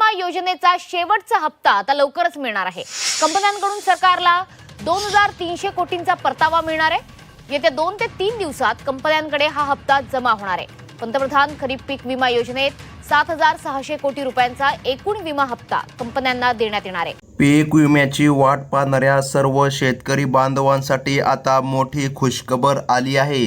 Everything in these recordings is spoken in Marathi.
विमा योजनेचा शेवटचा हप्ता आता लवकरच मिळणार आहे। कंपन्यांकडून सरकारला 2300 कोटींचा परतावा मिळणार आहे। येत्या 2 ते 3 दिवसात कंपन्यांकडे हा हप्ता जमा होणार आहे। पंतप्रधान खरीप पीक विमा योजनेत 7600 कोटी रुपयांचा एकूण विमा हप्ता कंपन्यांना देण्यात येणार आहे। पीक विम्याची वाट पाहणाऱ्या सर्व शेतकरी बांधवांसाठी आता मोठी खुशखबर आली आहे।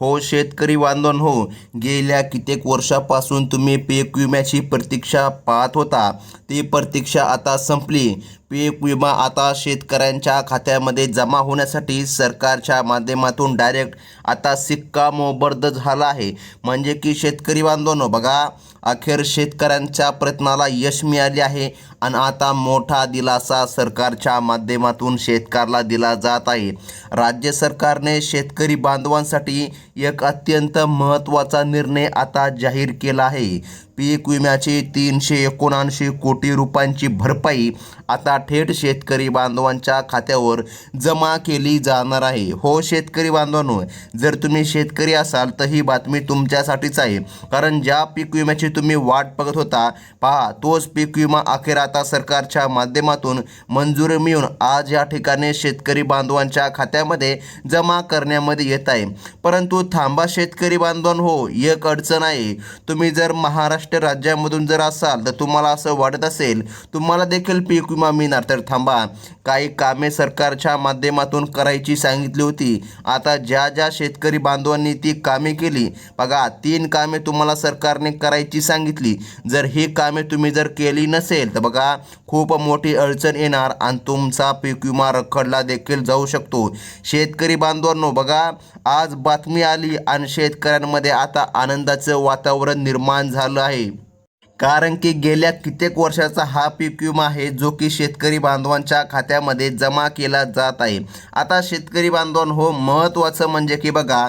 हो शेतकरी बांधवांनो, गेल्या कित्येक वर्षापासून तुम्ही पीक विम्याची प्रतीक्षा पाहत होता, ती प्रतीक्षा आता संपली। पीक विमा आता शेतकऱ्यांच्या खात्यामध्ये जमा होण्यासाठी सरकारच्या माध्यमातून डायरेक्ट आता शिक्कामोर्तब झाला आहे। म्हणजे की शेतकरी बांधवांनो बघा, अखेर शेतकऱ्यांच्या प्रयत्नाला यश मिळाले आहे आणि आता मोठा दिलासा सरकारच्या माध्यमातून शेतकऱ्याला दिला जात आहे। राज्य सरकारने शेतकरी बांधवांसाठी एक अत्यंत महत्त्वाचा निर्णय आता जाहीर केला आहे। पीक विम्याची 379 कोटी रुपयांची भरपाई आता थेट शेतकरी बांधवांच्या खात्यावर जमा केली जाणार आहे। हो शेतकरी बांधवांनो, जर तुम्ही शेतकरी असाल तर ही बातमी तुमच्यासाठीच आहे, कारण ज्या पीक विम्याची तुम्ही वाट बघत होता, पहा तोच पीक विमा अखेर आता सरकारच्या माध्यमातून मंजुरी मिळून आज या ठिकाणी शेतकरी बांधवांच्या खात्यामध्ये जमा करण्यामध्ये येत आहे। परंतु थांबा शेतकरी बांधवांनो, एक अडचण आहे। तुम्ही जर महाराष्ट्र राज्यामधून जर असाल तर तुम्हाला असं वाटत असेल तुम्हाला देखील पीक विमा मिळणार, तर थांबा, काही कामे सरकारच्या माध्यमातून करायची सांगितली होती। आता ज्या ज्या शेतकरी बांधवांनी ती कामे केली, बघा 3 कामे तुम्हाला सरकारने करायची सांगितली। जर ही कामे तुम्ही जर केली नसेल तर बघा खूप मोठी अडचण येणार आणि तुमचा पीक विमा रखडला देखील जाऊ शकतो। शेतकरी बांधवांनो बघा, आज बातमी आली आणि शेतकऱ्यांमध्ये आता आनंदाचं वातावरण निर्माण झालं आहे। कारण की गेल्या कित्येक वर्षाचा हा पीक विमा आहे जो की शेतकरी बांधवांच्या खात्यामध्ये जमा केला जात आहे। आता शेतकरी बांधवांनो, महत्त्वाचं म्हणजे की बघा,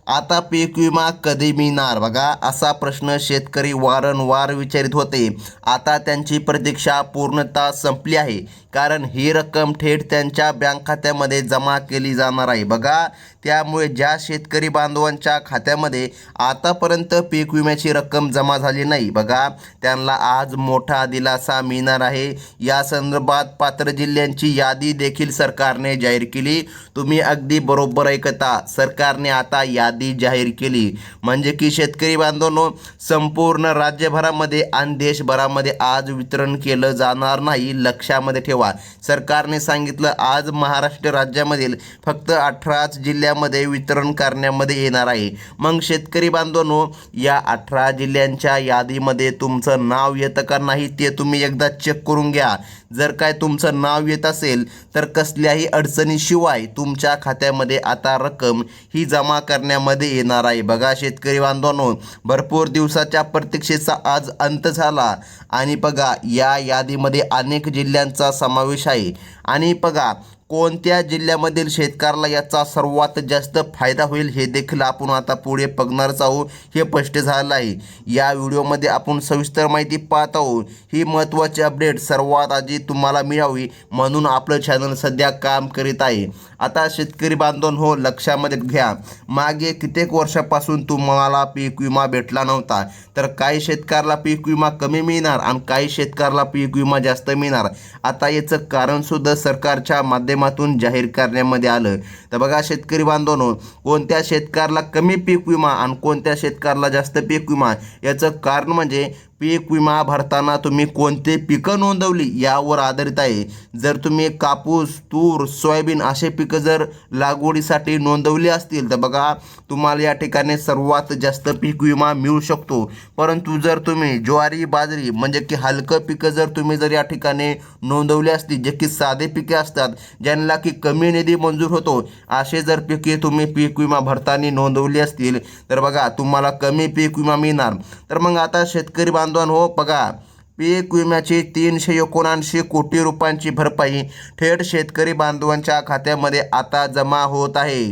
आता पीक विमा कधी मिळणार बघा, असा प्रश्न शेतकरी वारंवार विचारित होते। आता त्यांची प्रतीक्षा पूर्णतः संपली आहे, कारण ही रक्कम थेट त्यांच्या बँक खात्यामध्ये जमा केली जाणार आहे बघा। त्यामुळे ज्या शेतकरी बांधवांच्या खात्यामध्ये आतापर्यंत पीक विम्याची रक्कम जमा झाली नाही बघा, त्यांना आज मोठा दिलासा मिळणार आहे। या संदर्भात पात्र जिल्ह्यांची यादी देखील सरकारने जाहीर केली। तुम्ही अगदी बरोबर ऐकता, सरकारने आता यादी जाहीर केली। म्हणजे की शेतकरी बांधवांनो, संपूर्ण राज्यभरामध्ये आणि देशभरामध्ये आज वितरण केलं जाणार नाही, लक्षामध्ये ठेवा। सरकारने सांगितलं आज महाराष्ट्र राज्यामधील फक्त 18 जिल्ह्यामध्ये वितरण करण्यामध्ये येणार आहे। मग शेतकरी बांधवांनो, या 18 जिल्ह्यांच्या यादीमध्ये तुमचं नाव येतं का नाही ते तुम्ही एकदा चेक करून घ्या। जर काय तुमचं नाव येत असेल तर कसल्याही अडचणीशिवाय तुमच्या खात्यामध्ये आता रक्कम ही जमा करण्यामध्ये येणार आहे बघा। शेतकरी बांधवांनो, भरपूर दिवसाच्या प्रतीक्षेचा आज अंत झाला आणि बघा या यादीमध्ये अनेक जिल्ह्यांचा समावेश आहे। आणि बघा कोणत्या जिल्ह्यामधील शेतकऱ्याला याचा सर्वात जास्त फायदा होईल हे देखील आपण आता पुढे बघणारच आहोत, हे स्पष्ट झालं आहे। या व्हिडिओमध्ये आपण सविस्तर माहिती पाहत आहोत। ही महत्त्वाची अपडेट सर्वात आधी तुम्हाला मिळावी म्हणून आपलं चॅनल सध्या काम करीत आहे। आता शेतकरी बांधवांनो, लक्षामध्ये घ्या, मागे कित्येक वर्षापासून तुम्हाला पीक विमा भेटला नव्हता, तर काही शेतकऱ्याला पीक विमा कमी मिळणार आणि काही शेतकऱ्याला पीक विमा जास्त मिळणार। आता याचं कारण सुद्धा सरकारच्या माध्यमातून जाहीर करण्यामध्ये आलं। तर बघा शेतकरी बांधवांनो, कोणत्या शेतकऱ्याला कमी पीक विमा आणि कोणत्या शेतकऱ्याला जास्त पीक विमा, याचं कारण म्हणजे पीक विमा भरताना तुम्ही कोणते पिकं नोंदवली यावर आधारित आहे। जर तुम्ही कापूस, तूर, सोयाबीन असे पिकं जर लागवडीसाठी नोंदवली असतील तर बघा तुम्हाला या ठिकाणी सर्वात जास्त पीक विमा मिळू शकतो। परंतु जर तुम्ही ज्वारी, बाजरी म्हणजे की हलकं पिकं जर तुम्ही जर या ठिकाणी नोंदवली असतील, जे की साधे पिके असतात ज्यांना की कमी निधी मंजूर होतो, असे जर पिके तुम्ही पीक विमा भरताना नोंदवली असतील तर बघा तुम्हाला कमी पीक विमा मिळणार। तर मग आता शेतकरी बांधवांनो बघा, पीक विम्याची 379 कोटी रुपयांची भरपाई थेट शेतकरी बांधवांच्या खात्यामध्ये आता जमा होत आहे।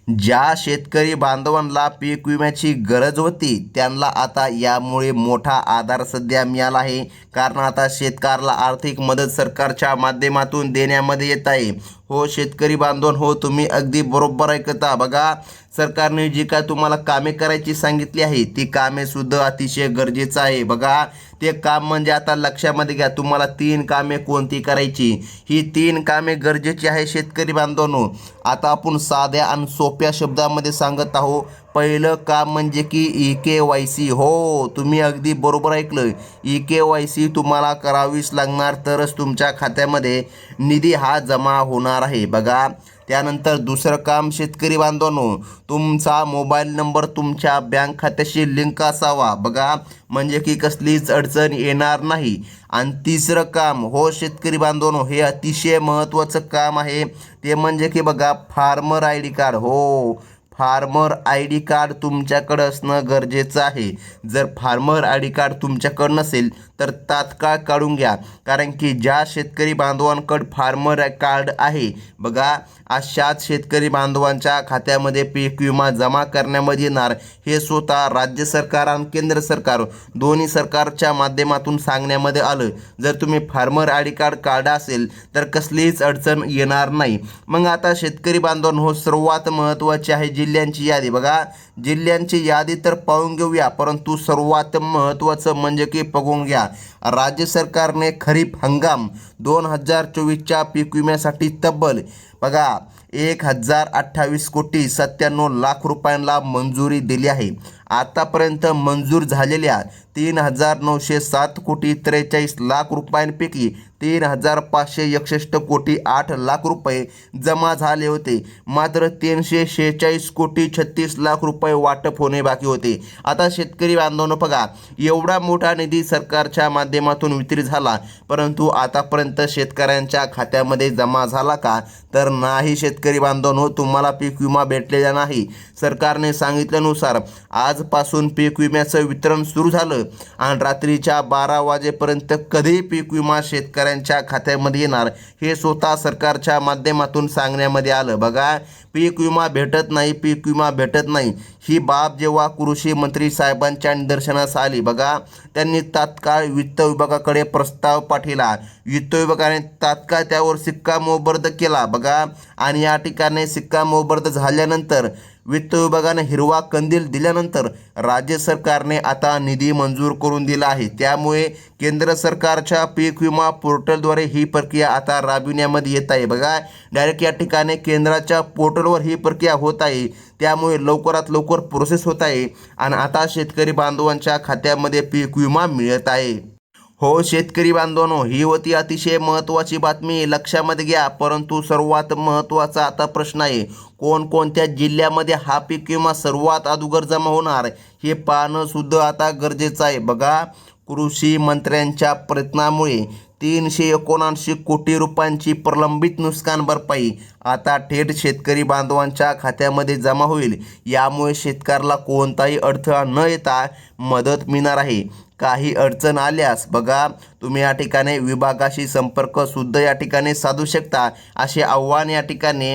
ज्या शेतकरी बांधवांना पीक विम्याची गरज होती त्यांना आता यामुळे मोठा आधार सध्या मिळाला आहे, कारण आता शेतकऱ्याला आर्थिक मदत सरकारच्या माध्यमातून देण्यामध्ये येत आहे। हो शेतकरी बांधव हो, तुम्ही अगदी बरोबर ऐकता. बघा, सरकारने जी काय तुम्हाला कामे करायची सांगितली आहे ती कामे सुद्धा अतिशय गरजेचं आहे. बघा, ते काम म्हणजे आता लक्षामध्ये घ्या, तुम्हाला 3 कामे कोणती करायची. ही 3 कामे गरजेची आहे शेतकरी बांधवांनो. आता आपण साध्या आणि सोप्या शब्दामध्ये सांगत आहोत. पहिलं काम म्हणजे की EKYC. हो, तुम्ही अगदी बरोबर ऐकलं. EKYC तुम्हाला करावीच लागणार, तरच तुमच्या खात्यामध्ये निधी हा जमा होणार आहे. बघा, त्यानंतर दुसरं काम शेतकरी बांधवांनो, तुमचा मोबाईल नंबर तुमच्या बँक खात्याशी लिंक असावा. बघा, म्हणजे की कसलीच अडचण येणार नाही. आणि तिसरं काम हो शेतकरी बांधवांनो, हे अतिशय महत्त्वाचं काम आहे. ते म्हणजे की बघा, फार्मर ID कार्ड. हो, फार्मर ID कार्ड तुमच्याकडं असणं गरजेचं आहे. जर फार्मर ID कार्ड तुमच्याकडं नसेल तर तात्काळ काढून घ्या. कारण की ज्या शेतकरी बांधवांकडं फार्मर कार्ड आहे, बघा, अशाच शेतकरी बांधवांच्या खात्यामध्ये पीक विमा जमा करण्यामध्ये येणार. हे स्वतः राज्य सरकार आणि केंद्र सरकार दोन्ही सरकारच्या माध्यमातून सांगण्यामध्ये आलं. जर तुम्ही फार्मर ID कार्ड काढा असेल तर कसलीच अडचण येणार नाही. मग आता शेतकरी बांधवांनो, सर्वात महत्त्वाची आहे जिल्ह्यांची यादी. बघा, जिल्ह्यांची यादी तर पाहून घेऊया, परंतु सर्वात महत्त्वाचं म्हणजे की बघून घ्या, राज्य सरकारने खरीप हंगाम 2024च्या पीक विम्यासाठी तब्बल बघा 1028,97,00,00,000 रुपयांना मंजुरी दिली आहे. आतापर्यंत मंजूर झालेल्या 3,907,43,00,00,000 रुपयांपैकी 3,561,08,00,000 रुपये जमा झाले होते. मात्र 346,36,00,000 रुपये वाटप होणे बाकी होते. आता शेतकरी बांधवांनो, बघा, एवढा मोठा निधी सरकारच्या माध्यमातून वितरित झाला, परंतु आतापर्यंत शेतकऱ्यांच्या खात्यामध्ये जमा झाला का? तर नाही शेतकरी बांधवांनो, तुम्हाला पीक विमा भेटलेला नाही. सरकारने सांगितल्यानुसार आजपासून पीक विम्याचं वितरण सुरू झालं आणि रात्रीच्या 12 वाजेपर्यंत कधी पीक विमा शेतकऱ्यांच्या खात्यामध्ये येणार हे स्वतः सरकारच्या माध्यमातून सांगण्यामध्ये आलं. बघा, पीक विमा भेटत नाही, पीक विमा भेटत नाही ही बाब जेव्हा कृषी मंत्री साहेबांच्या निदर्शनास आली, बघा, त्यांनी तात्काळ वित्त विभागाकडे प्रस्ताव पाठविला. वित्त विभागाने तात्काळ त्यावर शिक्कामोर्तब केला. बघा, आणि या ठिकाणी शिक्कामोर्तब झाल्यानंतर वित्त विभागाने हिरवा कंदील दिल्यानंतर राज्य सरकारने आता निधी मंजूर करून दिला आहे. त्यामुळे केंद्र सरकारच्या पीक विमा पोर्टलद्वारे ही प्रक्रिया आता राबविण्यामध्ये येत आहे. बघा, डायरेक्ट या ठिकाणी केंद्राच्या पोर्टलवर ही प्रक्रिया होत आहे. त्यामुळे लवकरात लवकर प्रोसेस होत आहे आणि आता शेतकरी बांधवांच्या खात्यामध्ये पीक विमा मिळत आहे. हो शेतकरी बांधवांनो, ही होती अतिशय महत्त्वाची बातमी, लक्षामध्ये घ्या. परंतु सर्वात महत्त्वाचा आता प्रश्न आहे, कोणकोणत्या जिल्ह्यामध्ये हा पीक विमा सर्वात अगोदर जमा होणार हे पाहणं सुद्धा आता गरजेचं आहे. बघा, कृषी मंत्र्यांच्या प्रयत्नामुळे 379 कोटी रुपयांची प्रलंबित नुकसान भरपाई आता थेट शेतकरी बांधवांच्या खात्यामध्ये जमा होईल. यामुळे शेतकऱ्याला कोणताही अडथळा न येता मदत मिळणार आहे. काही अडचण आल्यास बघा, तुम्ही या ठिकाणी विभागाशी संपर्क सुद्धा या ठिकाणी साधू शकता, असे आव्हान या ठिकाणी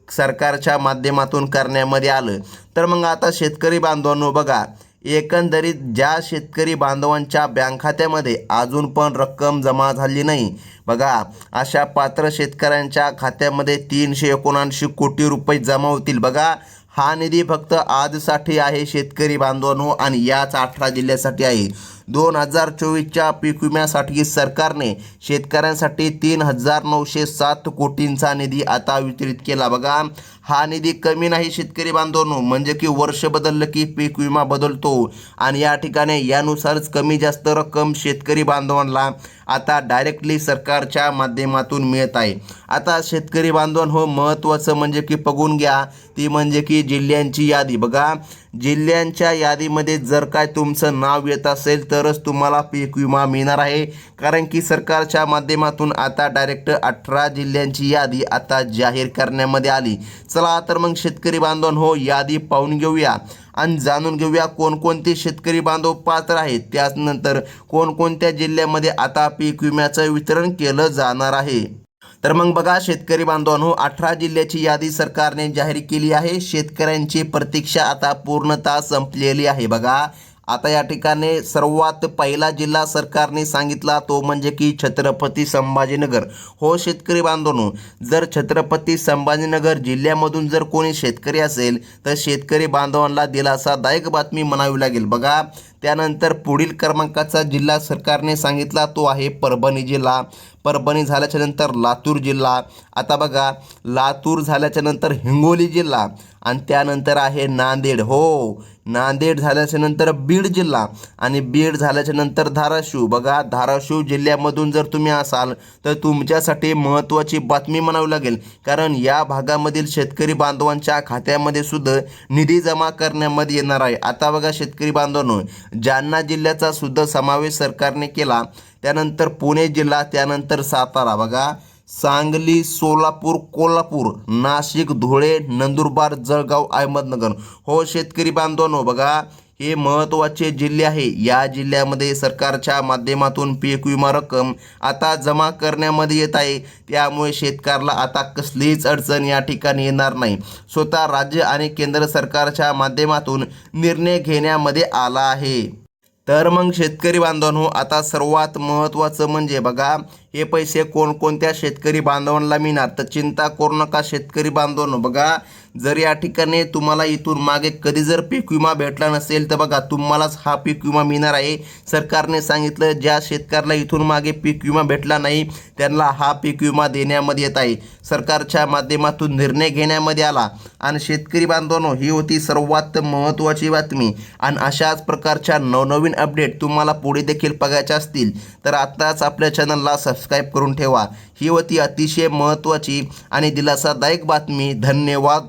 सरकारच्या माध्यमातून करण्यामध्ये आलं. तर मग आता शेतकरी बांधवांनो, बघा, एकंदरीत ज्या शेतकरी बांधवांच्या बँक खात्यामध्ये अजून पण रक्कम जमा झाली नाही, बघा, अशा पात्र शेतकऱ्यांच्या खात्यामध्ये 379 कोटी रुपये जमा होतील. बघा, हा निधी फक्त आजसाठी आहे शेतकरी बांधवांनो आणि याच 18 जिल्ह्यासाठी आहे. 2024च्या पीक विम्यासाठी सरकारने शेतकऱ्यांसाठी 3,907 कोटींचा निधी आता वितरित केला. बघा, हा निधी कमी नाही शेतकरी बांधवांनो, म्हणजे की वर्ष बदललं की पीक विमा बदलतो आणि या ठिकाणी यानुसारच कमी जास्त रक्कम शेतकरी बांधवांना आता डायरेक्टली सरकारच्या माध्यमातून मिळत आहे. आता शेतकरी बांधवांनो, महत्त्वाचं म्हणजे की बघून घ्या, ती म्हणजे की जिल्ह्यांची यादी. बघा, जिल्ह्यांच्या यादीमध्ये जर काय तुमचं नाव येत असेल तरच तुम्हाला पीक विमा मिळणार आहे. कारण की सरकारच्या माध्यमातून आता डायरेक्ट 18 जिल्ह्यांची यादी आता जाहीर करण्यामध्ये आली. चला तर मग शेतकरी बांधवांनो, यादी पाहून घेऊया आणि जाणून घेऊया कोणकोणते शेतकरी बांधव पात्र आहेत. त्यानंतर कोणकोणत्या जिल्ह्यामध्ये आता पीक विम्याचं वितरण केलं जाणार आहे. तर मग बघा शेतकरी बांधवांनो, 18 जिल्ह्याची यादी सरकारने जाहीर केली आहे. शेतकऱ्यांची प्रतीक्षा आता पूर्णतः संपलेली आहे. बघा, आता या ठिकाणी सर्वात पहिला जिल्हा सरकारने सांगितला तो म्हणजे की छत्रपती संभाजीनगर. हो शेतकरी बांधवांनो, जर छत्रपती संभाजीनगर जिल्ह्यामधून जर कोणी शेतकरी असेल तर शेतकरी बांधवांना दिलासादायक बातमी म्हणावी लागेल. बघा, त्यानंतर पुढील क्रमांकाचा जिल्हा सरकारने सांगितला तो आहे परभणी जिल्हा. परभणी झाल्याच्या नंतर लातूर जिल्हा. आता बघा, लातूर झाल्याच्या नंतर हिंगोली जिल्हा आणि त्यानंतर आहे नांदेड. हो, नांदेड झाल्याच्या नंतर बीड जिल्हा आणि बीड झाल्याच्या नंतर धाराशिव. बघा, धाराशिव जिल्ह्यामधून जर तुम्ही असाल तर तुमच्यासाठी महत्त्वाची बातमी म्हणावी लागेल, कारण या भागामधील शेतकरी बांधवांच्या खात्यामध्ये सुद्धा निधी जमा करण्यामध्ये येणार आहे. आता बघा शेतकरी बांधवांनो, जालना जिल्ह्याचा सुद्धा समावेश सरकारने केला. त्यानंतर पुणे जिल्हा, त्यानंतर सातारा. बघा, सांगली, सोलापूर, कोल्हापूर, नाशिक, धुळे, नंदुरबार, जळगाव, अहमदनगर. हो शेतकरी बांधवांनो, बघा हे महत्त्वाचे जिल्हे आहे. या जिल्ह्यामध्ये सरकारच्या माध्यमातून पीक विमा रक्कम आता जमा करण्यामध्ये येत आहे. त्यामुळे शेतकऱ्याला आता कसलीच अडचण या ठिकाणी येणार नाही. स्वतः राज्य आणि केंद्र सरकारच्या माध्यमातून निर्णय घेण्यामध्ये आला आहे. तर मग शेतकरी बांधवांनो, आता सर्वात महत्त्वाचं म्हणजे बघा, हे पैसे कोणकोणत्या शेतकरी बांधवांना मिळणार तर चिंता करू नका शेतकरी बांधवांनो. बघा, जर या ठिकाणी तुम्हाला इथून मागे कधी जर पीक विमा भेटला नसेल तर बघा तुम्हालाच हा पीक विमा मिळणार आहे. सरकारने सांगितलं, ज्या शेतकऱ्याला इथून मागे पीक विमा भेटला नाही त्यांना हा पीक विमा देण्यामध्ये येत आहे. सरकारच्या माध्यमातून निर्णय घेण्यामध्ये आला. आणि शेतकरी बांधवांनो, ही होती सर्वात महत्त्वाची बातमी. आणि अशाच प्रकारच्या नवनवीन अपडेट तुम्हाला पुढे देखील बघायच्या असतील तर आत्ताच आपल्या चॅनलला सबस्क्राईब करून ठेवा. ही होती अतिशय महत्त्वाची आणि दिलासादायक बातमी. धन्यवाद.